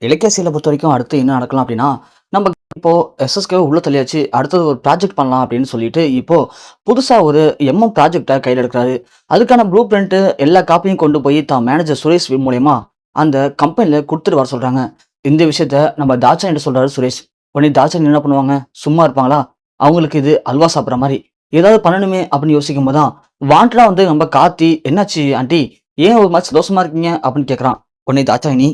இலக்கியசியலை பொறுத்த வரைக்கும் அடுத்து என்ன நடக்கலாம் அப்படின்னா, நம்ம இப்போ எஸ்எஸ்கேவ உள்ள தள்ளியாச்சு. அடுத்தது ஒரு ப்ராஜெக்ட் பண்ணலாம் அப்படின்னு சொல்லிட்டு, இப்போ புதுசா ஒரு எம்எம் ப்ராஜெக்ட்ட கையில எடுக்குறாரு. அதுக்கான ப்ளூ பிரிண்ட் எல்லா காப்பியும் கொண்டு போய் தான் மேனேஜர் சுரேஷ் மூலியமா அந்த கம்பெனில குடுத்துட்டு வர சொல்றாங்க. இந்த விஷயத்த நம்ம தாட்சாயின்ட்ட சொல்றாரு சுரேஷ். உடனே தாட்சாயன் என்ன பண்ணுவாங்க? சும்மா இருப்பாங்களா? அவங்களுக்கு இது அல்வா சாப்பிடுற மாரி. ஏதாவது பண்ணணுமே அப்படின்னு யோசிக்கும்போது தான், வாண்டடா வந்து நம்ம கார்த்தி, "என்னாச்சு ஆன்ட்டி? ஏன் ஒரு மாரி சந்தோஷமா இருக்கீங்க?" அப்படின்னு கேட்குறான். உடனே தாட்சாயினி,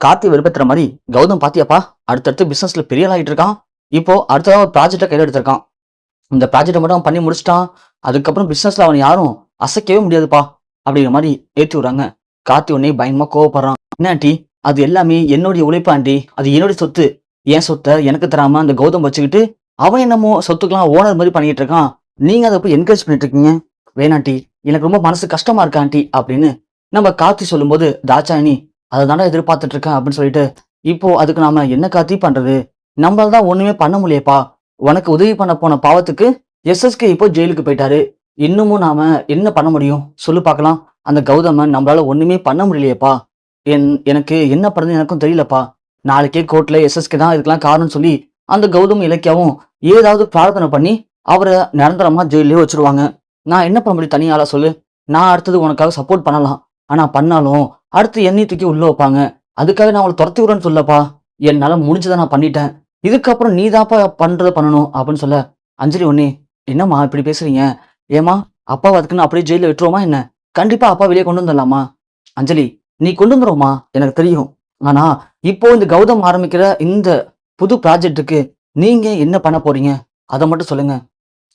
கார்த்தி வெறுப்பேத்துற மாரி, "கௌதம் பாத்தியாப்பா? அடுத்தடுத்து பிசினஸ்ல பெரிய ஆள் ஆயிட்டு இருக்கான். இப்போ அடுத்ததா ஒரு ப்ராஜெக்ட்ட கையில எடுத்திருக்கான். இந்த ப்ராஜெக்ட்ட மட்டும் அவன் பண்ணி முடிச்சுட்டான். அதுக்கப்புறம் பிசினஸ்ல அவன யாரும் அசைக்கவே முடியாதுப்பா." அப்படிங்கிற மாரி ஏத்தி விடுறாங்க. கார்த்தி உடனே பயங்கரமா கோவப்படுறான். "என்ன ஆன்ட்டி? அது எல்லாமே என்னுடைய உழைப்பு ஆன்ட்டி. அது என்னுடைய சொத்து. என் சொத்த எனக்கு தராம அந்த கௌதம் வச்சுக்கிட்டு, அவன் என்னமோ சொத்துக்கெல்லாம் ஓனர் மாரி பண்ணிட்டு இருக்கான். நீங்க அத போய் என்கரேஜ் பண்ணிட்டு இருக்கீங்க. வேணாம் ஆன்ட்டி. எனக்கு ரொம்ப மனசு கஷ்டமா இருக்கு ஆன்ட்டி." அப்படின்னு நம்ம கார்த்தி சொல்லும்போது, தாட்சாயணி, "அததான்டா எதிர்பார்த்துட்டு இருக்கேன்" அப்படின்னு சொல்லிட்டு, "இப்போ அதுக்கு நாம என்ன கார்த்தி பண்றது? நம்மளால தான் ஒண்ணுமே பண்ண முடியலையேப்பா. உனக்கு உதவி பண்ண போன பாவத்துக்கு எஸ்எஸ்கே இப்போ ஜெயிலுக்கு போயிட்டாரு. இன்னமும் நாம என்ன பண்ண முடியும்? சொல்லு பார்க்கலாம். அந்த கௌதம நம்மளால ஒண்ணுமே பண்ண முடியலையேப்பா. எனக்கு என்ன பண்றதுன்னு எனக்கும் தெரியலப்பா. நாளைக்கே கோர்ட்ல எஸ்எஸ்கே தான் இதுக்கெல்லாம் காரணம்னு சொல்லி, அந்த கௌதம் இலக்கியாவும் ஏதாவது பிரார்த்தனை பண்ணி, அவர நிரந்தரமா ஜெயில்லயே வச்சுருவாங்க. நான் என்ன பண்ண முடியும் தனி ஆளா சொல்லு? நான் அடுத்தது உனக்காக சப்போர்ட் பண்ணலாம். ஆனா பண்ணாலும், அடுத்து என்னையும் தூக்கி உள்ள வைப்பாங்க. அதுக்காக நான் அவள தொரத்தி விடுறேன்னு சொல்லப்பா. என்னால முடிஞ்சத நான் பண்ணிட்டேன். இதுக்கப்புறம் நீ தான்ப்பா பண்றத பண்ணணும்" அப்படின்னு சொல்ல, அஞ்சலி உடனே, "என்னம்மா இப்படி பேசுறீங்க? ஏம்மா, அப்பாவ அதுக்குன்னு அப்படியே ஜெயில்ல விட்டுருவோமா என்ன? கண்டிப்பா அப்பா வெளிய கொண்டு வந்துடலாமா?" "அஞ்சலி, நீ கொண்டு வந்துருவம்மா, எனக்கு தெரியும். ஆனா, இப்போ இந்த கௌதம் ஆரம்பிக்கிற இந்த புது ப்ராஜெக்ட்டுக்கு நீங்க என்ன பண்ண போறீங்க? அத மட்டும் சொல்லுங்க."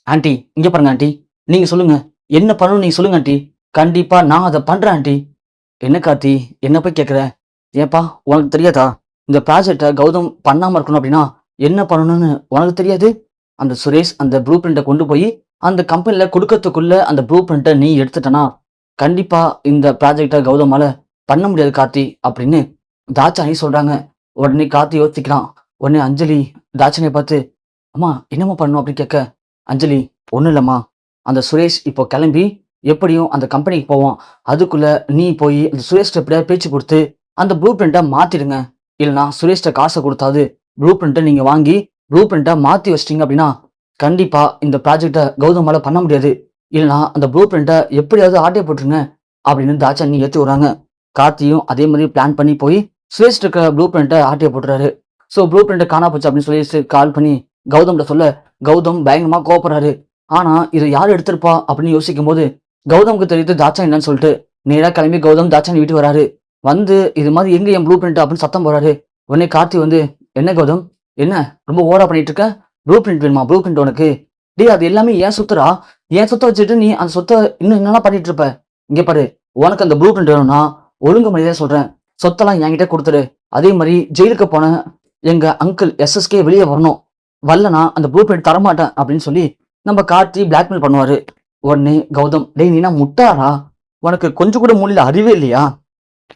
"ஆன்ட்டி, இங்க பாருங்க ஆன்ட்டி. நீங்க சொல்லுங்க. என்ன பண்ணணும்னு நீங்க சொல்லுங்க ஆன்ட்டி. கண்டிப்பா நான் அத பண்றேன் ஆன்ட்டி." "என்ன கார்த்தி? என்ன போய் கேட்குற? ஏன்பா உனக்கு தெரியாதா? இந்த ப்ராஜெக்ட்ட கௌதம் பண்ணாம இருக்கணும் அப்படின்னா, என்ன பண்ணணும்னு உனக்கு தெரியாது? அந்த சுரேஷ் அந்த ப்ளூ பிரிண்ட்ட கொண்டு போய் அந்த கம்பெனில குடுக்கறதுக்குள்ள அந்த ப்ளூ பிரிண்ட்ட நீ எடுத்துட்டனா, கண்டிப்பா இந்த ப்ராஜெக்ட்ட கௌதமால பண்ண முடியாது கார்த்தி" அப்படின்னு தாட்சாயணி சொல்றாங்க. உடனே கார்த்தி யோசிக்கிறான். உடனே அஞ்சலி தாட்சாயணிய பார்த்து, "அம்மா என்னம்மா பண்ணணும்?" அப்படின்னு கேட்க, "அஞ்சலி, ஒண்ணும் இல்லம்மா. அந்த சுரேஷ் இப்போ கிளம்பி எப்படியும் அந்த கம்பெனிக்கு போவான். அதுக்குள்ள நீ போய் அந்த சுரேஷ்ட்ட எப்படியாவது பேச்சு குடுத்து, அந்த ப்ளூ பிரிண்ட்ட மாத்திடுங்க. இல்லன்னா சுரேஷ்ட்ட காச குடுத்தாவது ப்ளூ பிரிண்ட்ட நீங்க வாங்கி, ப்ளூ பிரிண்ட்ட மாத்தி வச்சுட்டீங்க அப்படின்னா, கண்டிப்பா இந்த ப்ராஜெக்ட்ட கௌதமால பண்ண முடியாது. இல்லன்னா அந்த ப்ளூ பிரிண்ட்ட எப்படியாவது ஆட்டைய போட்டுருங்க." அப்படின்னு தாட்சாயணி ஏத்தி விடுறாங்க. கார்த்தியும் அதே மாதிரி பிளான் பண்ணி போய் சுரேஷ்ட்ட இருக்க ப்ளூ பிரிண்ட்ட ஆட்டைய போட்டுறாரு. ஸோ ப்ளூ பிரிண்ட் காணா போச்சு அப்படின்னு சொல்லி கால் பண்ணி கௌதம்ட்ட சொல்ல, கௌதம் பயங்கரமா கோவப்படுறாரு. ஆனா, இத யார் எடுத்திருப்பா அப்படின்னு யோசிக்கும்போது, கௌதமுக்கு தெரியுது தாட்சாயணி இல்லன்னு சொல்லிட்டு, நேரா கிளம்பி கௌதம் தாட்சாயணி வீட்டுக்கு வராரு. வந்து, "இது மாதிரி எங்க என் ப்ளூ பிரிண்ட்?" அப்படின்னு சத்தம் போடுறாரு. உடனே கார்த்தி வந்து, "என்ன கௌதம்? என்ன ரொம்ப ஓவரா பண்ணிட்டு இருக்க? ப்ளூ பிரிண்ட் வேணுமா? ப்ளூ பிரிண்ட் உனக்கு? டேய், அது எல்லாமே என் சொத்துடா. என் சொத்த வச்சுட்டு நீ அந்த சொத்த இன்னும் என்னலாம் பண்ணிட்டு இருப்ப? இங்க பாரு, உனக்கு அந்த ப்ளூ பிரிண்ட் வேணும்னா, ஒழுங்கு மரியாதையா சொல்றேன். சொத்தெல்லாம் என்கிட்ட குடுத்துடு. அதே மாரி ஜெயிலுக்கு போன எங்க அங்கிள் எஸ்எஸ்கே வெளிய வரணும். வரலனா அந்த ப்ளூ பிரிண்ட் தரமாட்டேன்" அப்படின்னு சொல்லி நம்ம கார்த்தி பிளாக்மெயில் பண்ணுவாரு. உடனே கௌதம், "டேய், நீ என்ன முட்டாளா? உனக்கு கொஞ்சம் கூட மூளையில அறிவே இல்லையா?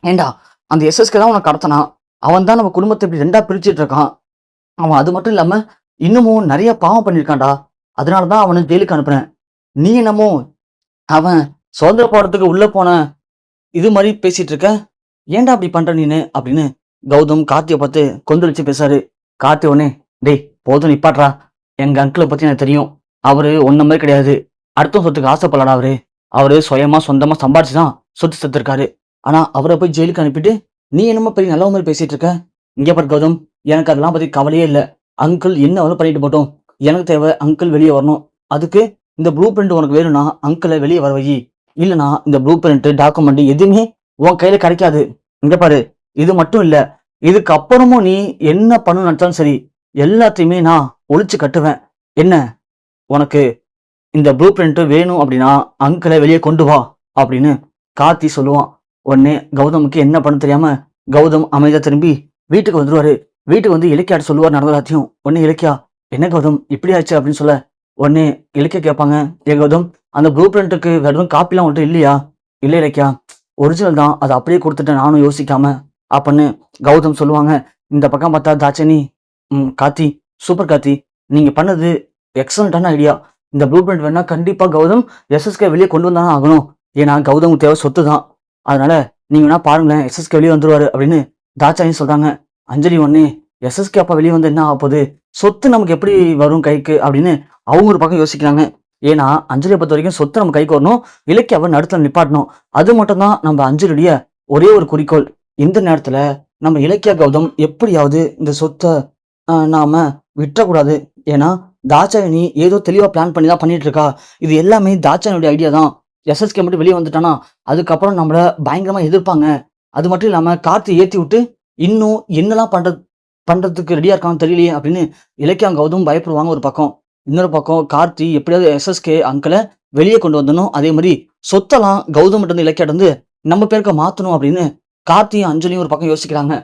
ஏன்டா, அந்த எஸ்எஸ்கே தான் உன்ன கடத்துனான். அவன் தான் நம்ம குடும்பத்த இப்படி 2ஆ பிரிச்சுட்டு இருக்கான். அவன் அது மட்டும் இல்லாம இன்னமும் நெறைய பாவம் பண்ணியிருக்கான்டா. அதனால தான் அவன ஜெயிலுக்கு அனுப்புனேன். நீ என்னமோ அவன் சுதந்திர போராட்டத்துக்கு உள்ள போன இது மாரி பேசிட்டு இருக்க. ஏன்டா அப்படி பண்ற நீனு?" அப்படின்னு கௌதம் கார்த்திய பார்த்து கொந்தளிச்சு பேசுறாரு. கார்த்தி உடனே, "டேய், போதும் நிப்பாட்றா. எங்க அங்கிள பத்தி எனக்கு தெரியும். அவரு உன்ன மாரி கிடையாது. அடுத்தவன் சொத்துக்கு ஆசைப்படலடா அவரு. அவரு சுயமா சொந்தமா சம்பாரிச்சு தான் சொத்து சேர்த்திருக்காரு. ஆனா அவர போய் ஜெயிலுக்கு அனுப்பிட்டு, நீ என்னமோ பெரிய நல்லவன் மாரி பேசிட்டு இருக்க. இங்க பாரு கௌதம், எனக்கு அதெல்லாம் பத்தி கவலையே இல்ல. அங்கிள் என்ன வேணாலும் பண்ணிட்டு போட்டும். எனக்கு தேவை அங்கிள் வெளிய வரணும். அதுக்கு இந்த ப்ளூ பிரிண்ட் உனக்கு வேணும்னா அங்கிள வெளிய வர வையி. இல்லன்னா இந்த ப்ளூ பிரிண்ட், டாக்குமெண்ட் எதுவுமே உன் கையில கிடைக்காது. இங்க பாரு, இது மட்டும் இல்ல. இதுக்கு அப்புறமும் நீ என்ன பண்ணணும்னு நினைச்சாலும் சரி, எல்லாத்தையுமே நான் ஒழிச்சு கட்டுவேன். என்ன உனக்கு இந்த ப்ளூ பிரிண்ட் வேணும் அப்படின்னா அங்கிள வெளியே கொண்டு வா" அப்படின்னு கார்த்தி சொல்லுவான். உடனே கௌதமுக்கு என்ன பண்ண தெரியாம கௌதம் அமைதியா திரும்பி வீட்டுக்கு வந்துருவாரு. வீட்டுக்கு வந்து இலக்கியாட்ட சொல்லுவார் நடந்த எல்லாத்தையும். உடனே இலக்கியா, "என்ன கௌதம் இப்படி ஆச்சு?" அப்படின்னு சொல்ல, உடனே இலக்கியா கேட்பாங்க, "ஏன் கௌதம், அந்த ப்ளூ பிரிண்ட்டுக்கு வேற எதுவும் காப்பிலாம் உன்கிட்ட இல்லையா?" "இல்ல இலக்கியா, ஒரிஜினல் தான். அதை அப்படியே கொடுத்துட்டேன் நானும் யோசிக்காம" அப்படின்னு கௌதம் சொல்லுவாங்க. இந்த பக்கம் பார்த்தா தாட்சாயணி, கார்த்தி, சூப்பர் கார்த்தி. நீங்க பண்ணது எக்ஸலண்டான ஐடியா. இந்த ப்ளூ பிரிண்ட் வேணா கண்டிப்பா கௌதம் எஸ்எஸ்கே வெளியே கொண்டு வந்தாதான் ஆகணும். ஏன்னா கௌதமுக்கு தேவை சொத்து தான். அதனால நீங்க வேணா பாருங்களேன், எஸ்எஸ்கே வெளியே வந்துருவாரு" அப்படின்னு தாட்சாயணி சொல்றாங்க. அஞ்சலி ஒண்ணே எஸ்எஸ்கே அப்பா வெளியே வந்து என்ன ஆக போகுது, சொத்து நமக்கு எப்படி வரும் கைக்கு அப்படின்னு அவங்க ஒரு பக்கம் யோசிக்கிறாங்க. ஏன்னா அஞ்சலியை பொறுத்த வரைக்கும் சொத்து நம்ம கைக்கு வரணும், இலக்கியாவை நடுத்தர நிப்பாட்டணும். அது மட்டும் தான் நம்ம அஞ்சலியுடைய ஒரே ஒரு குறிக்கோள். இந்த நேரத்துல நம்ம இலக்கியா கௌதம் எப்படியாவது இந்த சொத்தை நாம விட்டுறக்கூடாது. ஏன்னா தாட்சாயணி ஏதோ தெளிவா பிளான் பண்ணி தான் பண்ணிட்டு இருக்கா. இது எல்லாமே தாட்சாயணியோட ஐடியா தான். எஸ்எஸ்கே மட்டும் வெளியே வந்துட்டானா அதுக்கப்புறம் நம்மள பயங்கரமா எதிர்ப்பாங்க. அது மட்டும் இல்லாம கார்த்தி ஏத்தி விட்டு இன்னும் என்னெல்லாம் பண்றதுக்கு ரெடியா இருக்கான்னு தெரியலையே அப்படின்னு இலக்கியா கௌதம் பயப்படுவாங்க ஒரு பக்கம். இன்னொரு பக்கம் கார்த்தி எப்படியாவது எஸ்எஸ்கே அங்கிளை வெளியே கொண்டு வந்துடணும். அதே மாதிரி சொத்தெல்லாம் கௌதம் இருந்து இலக்கியாட்ட இருந்து நம்ம பேருக்கு மாத்தணும் அப்படின்னு கார்த்தியும் அஞ்சலியும் ஒரு பக்கம் யோசிக்கிறாங்க.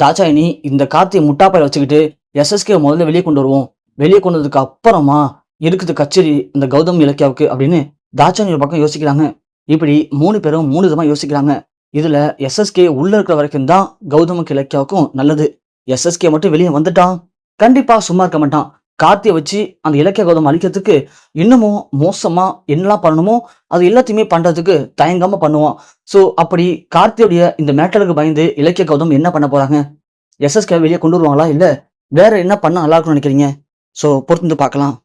தாட்சாயணி இந்த கார்த்தியை முட்டாப்பாய் வச்சுக்கிட்டு எஸ்எஸ்கே முதல்ல வெளியே கொண்டு வருவோம், வெளியே கொண்டு வந்ததுக்கு அப்புறமா இருக்குது கச்சேரி இந்த கௌதம் இலக்கியாவுக்கு அப்படின்னு தாட்சாயணி ஒரு பக்கம் யோசிக்கிறாங்க. இப்படி 3 பேரும் 3 விதமா யோசிக்கிறாங்க. இதுல எஸ்எஸ்கே உள்ள இருக்கிற வரைக்கும் தான் கௌதமுக்கு இலக்கியாவுக்கும் நல்லது. எஸ்எஸ்கே மட்டும் வெளியே வந்துட்டான் கண்டிப்பா சும்மா இருக்க மாட்டான். கார்த்தியை வச்சு அந்த இலக்கிய கௌதம் அழிக்கிறதுக்கு இன்னமும் மோசமா என்னெல்லாம் பண்ணணுமோ அது எல்லாத்தையுமே பண்றதுக்கு தயங்காம பண்ணுவான். ஸோ அப்படி கார்த்தியோடைய இந்த மேட்டருக்கு பயந்து இலக்கிய கௌதம் என்ன பண்ண போறாங்க, எஸ்எஸ்கே வெளியே கொண்டு வருவாங்களா இல்ல வேற என்ன பண்ண நல்லா இருக்கும்னு நினைக்கிறீங்க? ஸோ பொறுத்து பார்க்கலாம்.